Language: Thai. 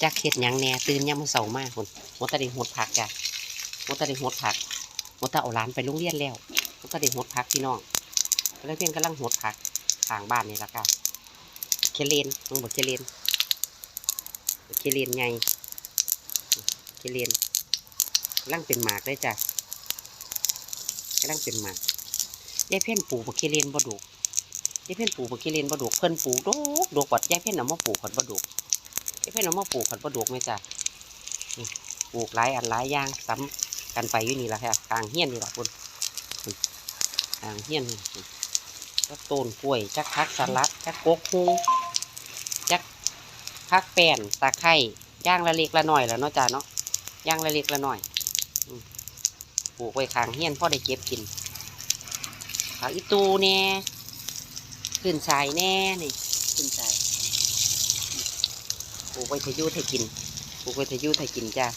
จักเฮ็ดหยังแหน่ตื่นยามมื้อเช้ามาพุ่นหัวตาได้หดผักจ้ะหัวตาได้หดผักหัวตาเอาหลานไปโรงเรียนแล้วหัวตาได้หดผักพี่น้องก็เลยเพิ่นกำลังหดผักข้างบ้านนี่ล่ะค่ะเคเลนมึงบอกเคเลนเคเลนใหญ่เคเลนกำลังเป็นหมากเลยจ้ะกำลังเป็นหมากยายเพ่นปลูกบักเคเลนบ่ดกยายเพ่นปลูกบักเคเลนบ่ดกเพิ่นปลูกดกกว่ายายเพ่นเอามาปลูกขันบ่ดกยายเพ่นเอามาปลูกขันบ่ดกไหมจ้ะนี่ปลูกหลายอันหลายอย่างซ้ำกันไปอยู่นี่ละค่ะทางเฮี้ยนนี่ละคุณทางเฮี้ยนจักต้นกล้วยจักพักสลัดจักกกฮุงจักพักแป้นตะไคร้ย่างละเล็กละหน่อยแล้วเนาะจ้ะเนาะย่างละเล็กละหน่อยปลูกไว้ข้างเฮี้ยนพ่อได้เก็บกินผักอีตูแน่ขึ้นชายแน่นี่ขึ้นชายปลูกไว้ทะยุทะกินปลูกไว้ทะยุทะกินจ้า